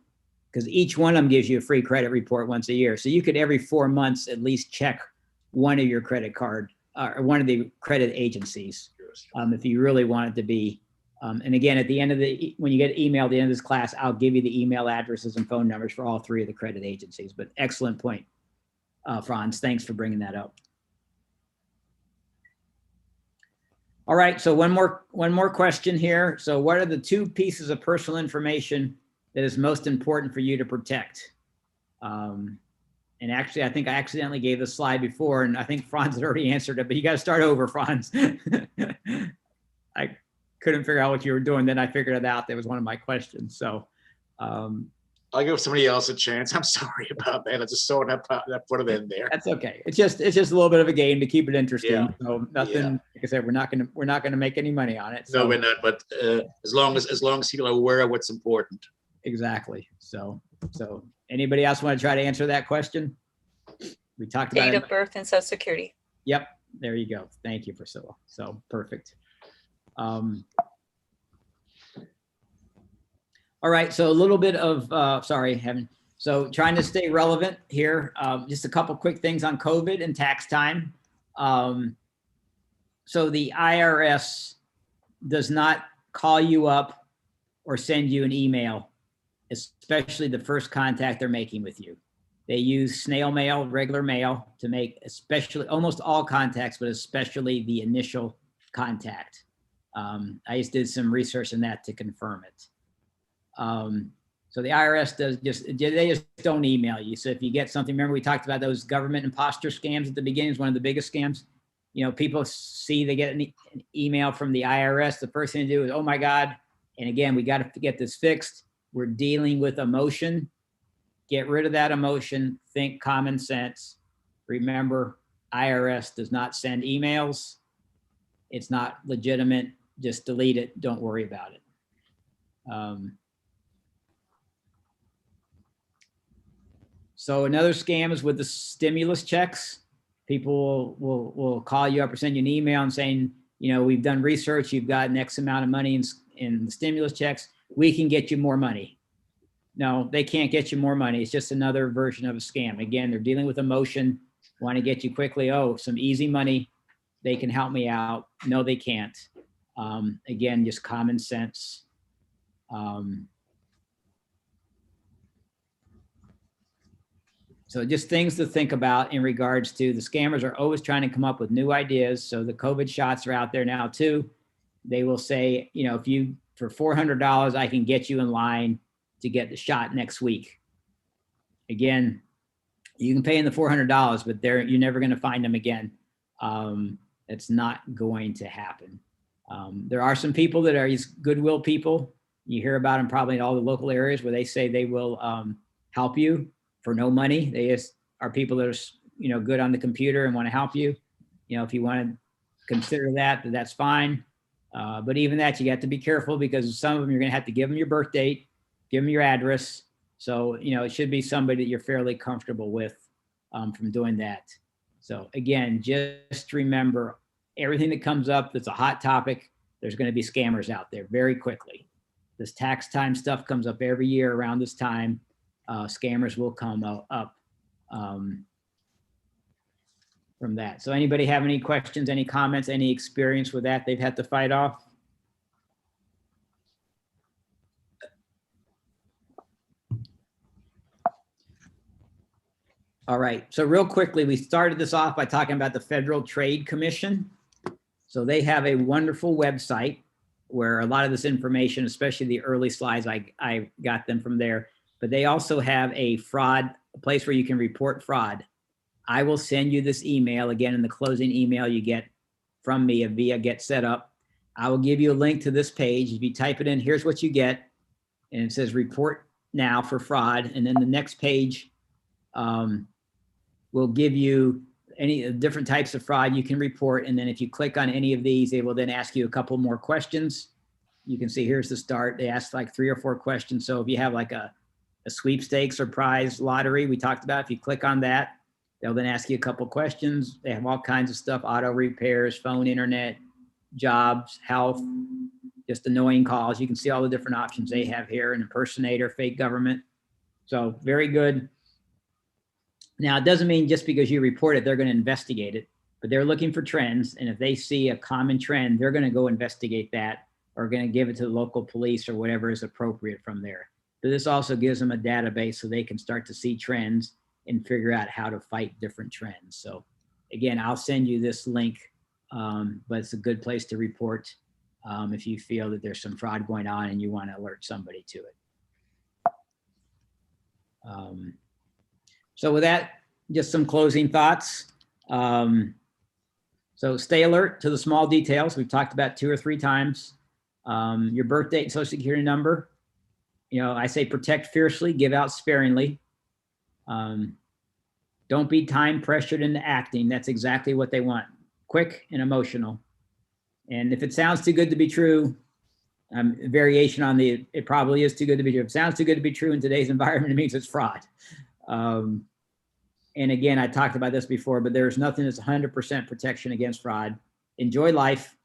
because each one of them gives you a free credit report once a year. So you could every 4 months at least check one of your credit card or one of the credit agencies, if you really want it to be. And again, at the end of when you get email at the end of this class, I'll give you the email addresses and phone numbers for all 3 of the credit agencies. But excellent point, Franz. Thanks for bringing that up. All right, so one more question here. So what are the 2 pieces of personal information that is most important for you to protect? And actually, I think I accidentally gave this slide before, and I think Franz had already answered it, but you got to start over, Franz. I couldn't figure out what you were doing. Then I figured it out. That was one of my questions. So I'll give somebody else a chance. I'm sorry about that. I just saw that put it in there. that's okay. It's just a little bit of a game to keep it interesting. Yeah. So nothing, Yeah. like I said, we're not gonna make any money on it. No, So, we're not. But as long as people are aware of what's important. exactly. So anybody else want to try to answer that question? We talked about Date it. of birth and social security. Yep, there you go. Thank you, Priscilla. So perfect. All right, so a little bit of, so trying to stay relevant here. Just a couple quick things on COVID and tax time. So the IRS does not call you up or send you an email especially the first contact they're making with you. They use snail mail, regular mail to make especially almost all contacts, but especially the initial contact. I just did some research on that to confirm it. So the IRS they just don't email you. So if you get something, remember we talked about those government imposter scams at the beginning, is one of the biggest scams. You know, people see they get an email from the IRS. The first thing to do is, oh my God. And again, we got to get this fixed. We're dealing with emotion. Get rid of that emotion. Think common sense. Remember, IRS does not send emails. It's not legitimate. Just delete it. Don't worry about it. So another scam is with the stimulus checks. People will call you up or send you an email and saying, you know, we've done research. You've got an X amount of money in the stimulus checks. We can get you more money. No, they can't get you more money. It's just another version of a scam. Again, they're dealing with emotion, want to get you quickly. Oh, some easy money. They can help me out. No, they can't. Again, just common sense. So just things to think about in regards to the scammers are always trying to come up with new ideas. So the COVID shots are out there now too. They will say, you know, if you, for $400, I can get you in line to get the shot next week. Again, you can pay in the $400, but you're never going to find them again. It's not going to happen. There are some people that are these goodwill people. You hear about them probably in all the local areas where they say they will help you for no money. They just are people that are, you know, good on the computer and want to help you. You know, if you want to consider that, that's fine. But even that, you have to be careful because some of them you're going to have to give them your birth date, give them your address. So, you know, it should be somebody that you're fairly comfortable with from doing that. So again, just remember everything that comes up that's a hot topic, there's going to be scammers out there very quickly. This tax time stuff comes up every year around this time. Scammers will come up from that. So anybody have any questions, any comments, any experience with that they've had to fight off? All right, so real quickly, we started this off by talking about the Federal Trade Commission. So they have a wonderful website where a lot of this information, especially the early slides, I got them from there, but they also have a place where you can report fraud. I will send you this email again in the closing email you get from me via GetSetUp. I will give you a link to this page. If you type it in, here's what you get. And it says report now for fraud. And then the next page will give you any different types of fraud you can report. And then if you click on any of these, they will then ask you a couple more questions. You can see here's the start. They ask like 3 or 4 questions. So if you have like a sweepstakes or prize lottery we talked about, if you click on that, they'll then ask you a couple questions. They have all kinds of stuff, auto repairs, phone, internet, jobs, health, just annoying calls. You can see all the different options they have here, an impersonator, fake government. So very good. Now, it doesn't mean just because you report it, they're going to investigate it, but they're looking for trends. And if they see a common trend, they're going to go investigate that or going to give it to the local police or whatever is appropriate from there. But this also gives them a database so they can start to see trends and figure out how to fight different trends. So again, I'll send you this link, but it's a good place to report if you feel that there's some fraud going on and you want to alert somebody to it. So with that, just some closing thoughts. So stay alert to the small details. We've talked about 2 or 3 times. Your birth date and social security number. You know, I say protect fiercely, give out sparingly. Don't be time pressured into acting. That's exactly what they want. Quick and emotional. And if it sounds too good to be true, variation on it probably is too good to be true. If it sounds too good to be true in today's environment, it means it's fraud. And again, I talked about this before, but there's nothing that's 100% protection against fraud. Enjoy life,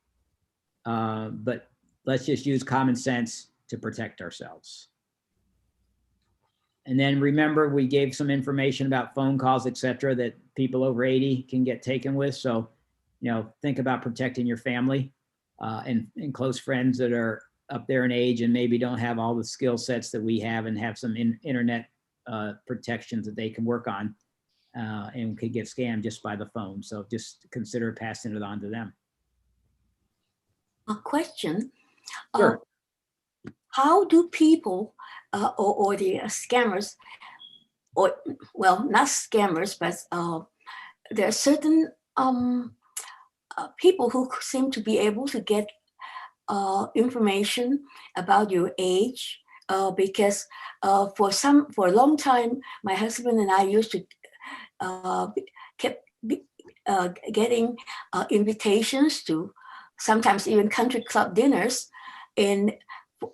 but let's just use common sense to protect ourselves. And then remember, we gave some information about phone calls, et cetera, that people over 80 can get taken with. So, you know, think about protecting your family and close friends that are up there in age and maybe don't have all the skill sets that we have and have some internet protections that they can work on and could get scammed just by the phone. So just consider passing it on to them. A question. Sure. How do people or the scammers, or well, not scammers, but there are certain people who seem to be able to get information about your age, because for a long time, my husband and I used to kept getting invitations to sometimes even country club dinners and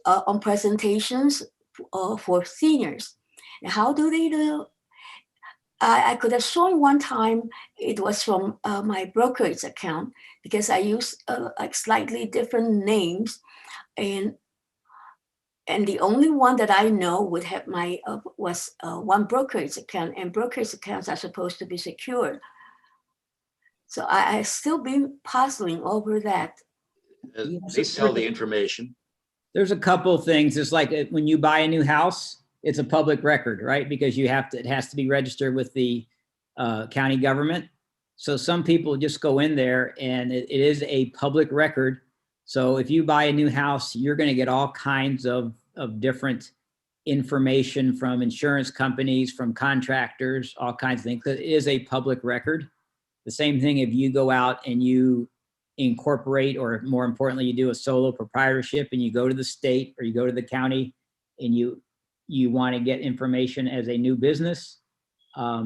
on presentations for seniors. Now, how do they do? I could have sworn one time it was from my brokerage account, because I use like slightly different names, and the only one that I know would have my was one brokerage account, and brokerage accounts are supposed to be secured. So I still been puzzling over that. They sell the information. There's a couple of things. It's like when you buy a new house, it's a public record, right? Because you have to, it has to be registered with the county government. So some people just go in there and it is a public record. So if you buy a new house, you're going to get all kinds of different information from insurance companies, from contractors, all kinds of things. It is a public record. The same thing if you go out and you incorporate, or more importantly, you do a solo proprietorship and you go to the state or you go to the county and you want to get information as a new business,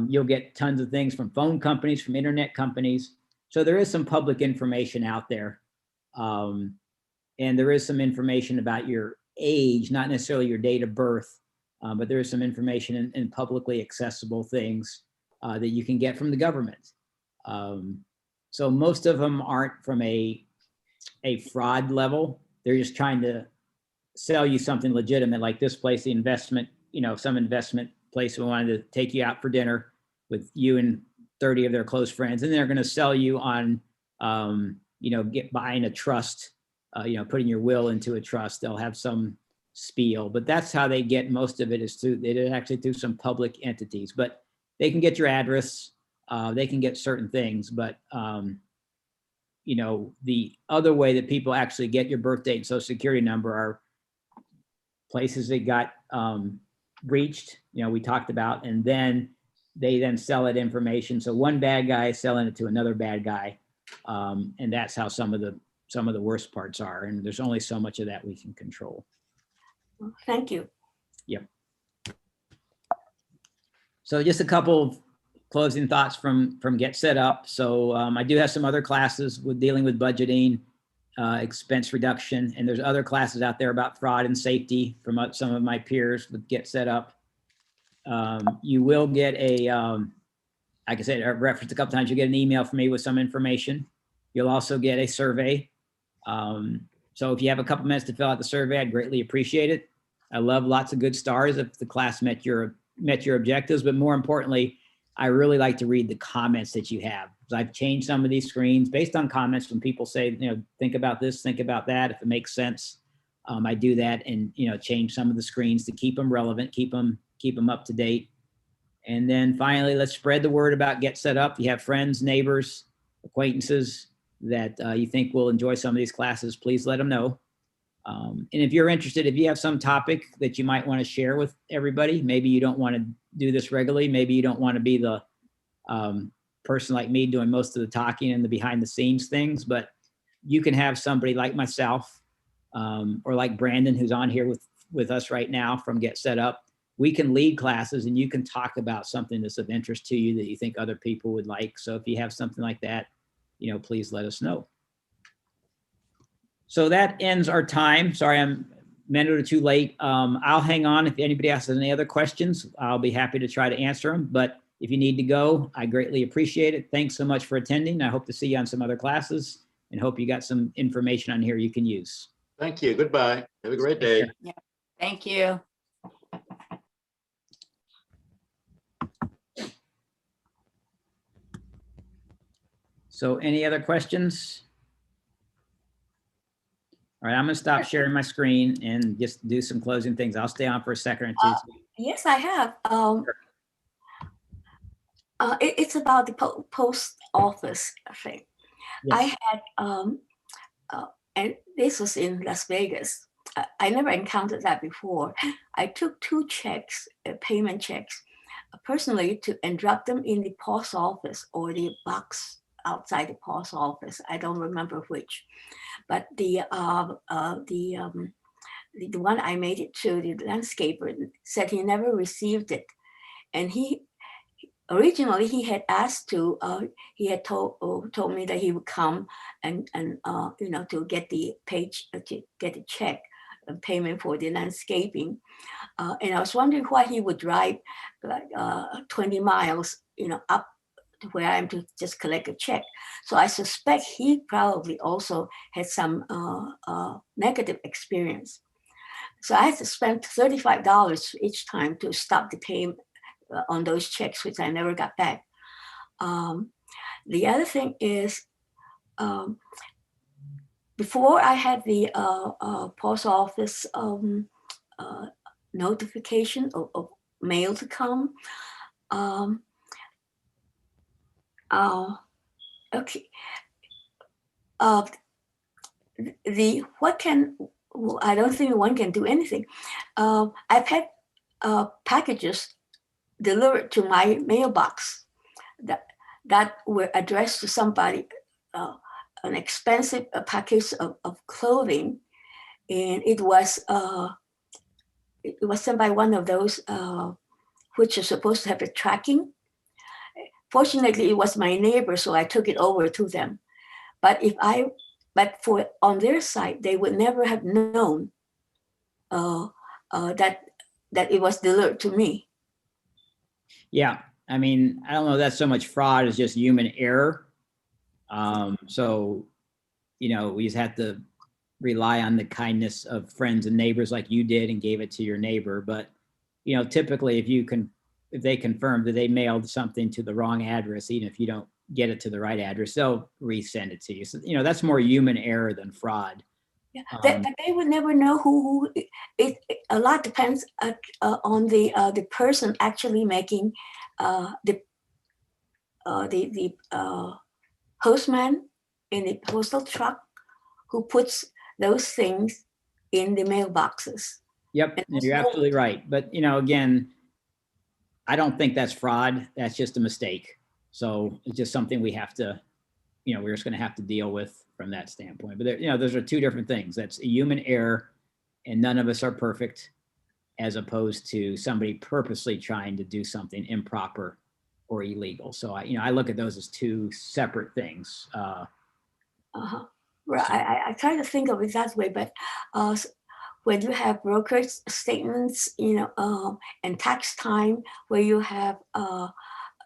you'll get tons of things from phone companies, from internet companies. So there is some public information out there. And there is some information about your age, not necessarily your date of birth, but there is some information in publicly accessible things that you can get from the government. So most of them aren't from a fraud level. They're just trying to sell you something legitimate, like this place, the investment, some investment place who wanted to take you out for dinner with you and 30 of their close friends. And they're going to sell you on, buying a trust, putting your will into a trust. They'll have some spiel, but that's how they get most of it, is through some public entities. But they can get your address, they can get certain things, but the other way that people actually get your birth date and social security number are places that got breached, we talked about, and then they then sell that information. So one bad guy is selling it to another bad guy, and that's how some of the worst parts are. And there's only so much of that we can control. Thank you. Yep. So just a couple of closing thoughts from GetSetUp. So I do have some other classes with dealing with budgeting, expense reduction, and there's other classes out there about fraud and safety from some of my peers with GetSetUp. You will get like I said, I referenced a couple times, you get an email from me with some information. You'll also get a survey. So if you have a couple minutes to fill out the survey, I'd greatly appreciate it. I love lots of good stars if the class met your objectives, but more importantly, I really like to read the comments that you have. So I've changed some of these screens based on comments when people say, think about this, think about that, if it makes sense. I do that and, change some of the screens to keep them relevant, keep them up to date. And then finally, let's spread the word about GetSetUp. You have friends, neighbors, acquaintances that you think will enjoy some of these classes, please let them know. And if you're interested, if you have some topic that you might want to share with everybody, maybe you don't want to do this regularly, maybe you don't want to be the person like me doing most of the talking and the behind the scenes things, but you can have somebody like myself or like Brandon, who's on here with us right now from GetSetUp. We can lead classes and you can talk about something that's of interest to you that you think other people would like. So if you have something like that, please let us know. So that ends our time. Sorry, I'm a minute or two late. I'll hang on. If anybody else has any other questions, I'll be happy to try to answer them. But if you need to go, I greatly appreciate it. Thanks so much for attending. I hope to see you on some other classes and hope you got some information on here you can use. Thank you. Goodbye. Have a great day. Yeah. Thank you. So any other questions? All right, I'm gonna stop sharing my screen and just do some closing things. I'll stay on for a second or two. Yes, I have. It's about the post office thing. I Yes. had, and this was in Las Vegas. I never encountered that before. I took 2 checks, payment checks, personally, and dropped them in the post office or the box outside the post office. I don't remember which, but the one I made it to, the landscaper said he never received it, and originally he had asked to, he had told me that he would come and to get the page, to get the check payment for the landscaping. And I was wondering why he would drive like 20 miles, up to where I am to just collect a check. So I suspect he probably also had some negative experience. So I had to spend $35 each time to stop the payment on those checks, which I never got back. The other thing is, before I had the post office notification of mail to come, okay. I don't think one can do anything. I've had packages delivered to my mailbox that were addressed to somebody, an expensive package of clothing, and it was sent by one of those which are supposed to have the tracking. Fortunately, it was my neighbor, so I took it over to them. But on their side, they would never have known that it was delivered to me. Yeah, I mean, I don't know. That's so much fraud as just human error. So, we just have to rely on the kindness of friends and neighbors like you did and gave it to your neighbor. But, typically if they confirm that they mailed something to the wrong address, even if you don't get it to the right address, they'll resend it to you. So, that's more human error than fraud. Yeah, but they would never know who a lot depends on the person actually making the postman in the postal truck who puts those things in the mailboxes. Yep, and you're absolutely right. But, again, I don't think that's fraud. That's just a mistake. So it's just something we have to, we're just going to have to deal with from that standpoint. But those are 2 different things. That's a human error, and none of us are perfect, as opposed to somebody purposely trying to do something improper or illegal. So I look at those as 2 separate things. Right. I try to think of it that way, but when you have brokerage statements, and tax time, where you have,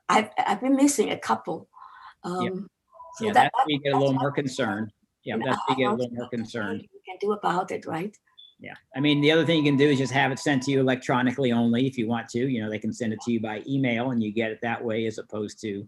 I've been missing a couple. So that's where you get a little more concerned. Yeah, that's where you get a little more concerned. You can do about it, right? Yeah. I mean, the other thing you can do is just have it sent to you electronically only if you want to. They can send it to you by email and you get it that way, as opposed to.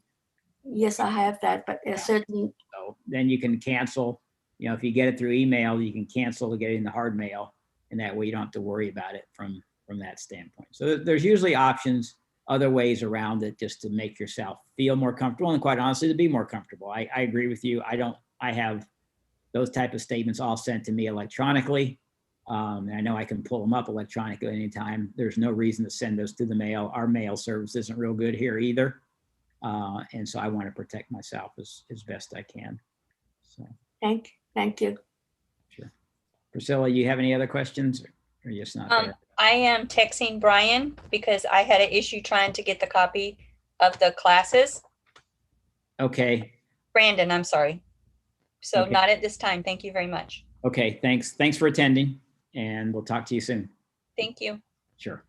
Yes, I have that, but certain. So then you can cancel. If you get it through email, you can cancel to get it in the hard mail, and that way you don't have to worry about it from that standpoint. So there's usually options, other ways around it, just to make yourself feel more comfortable, and quite honestly, to be more comfortable. I agree with you. I have those type of statements all sent to me electronically. And I know I can pull them up electronically anytime. There's no reason to send those to the mail. Our mail service isn't real good here either. And so I want to protect myself as best I can. So Thank you. Sure. Priscilla, you have any other questions, or just not there? I am texting Brian because I had an issue trying to get the copy of the classes. Okay. Brandon, I'm sorry. So Okay. Not at this time. Thank you very much. Okay, thanks for attending, and we'll talk to you soon. Thank you. Sure.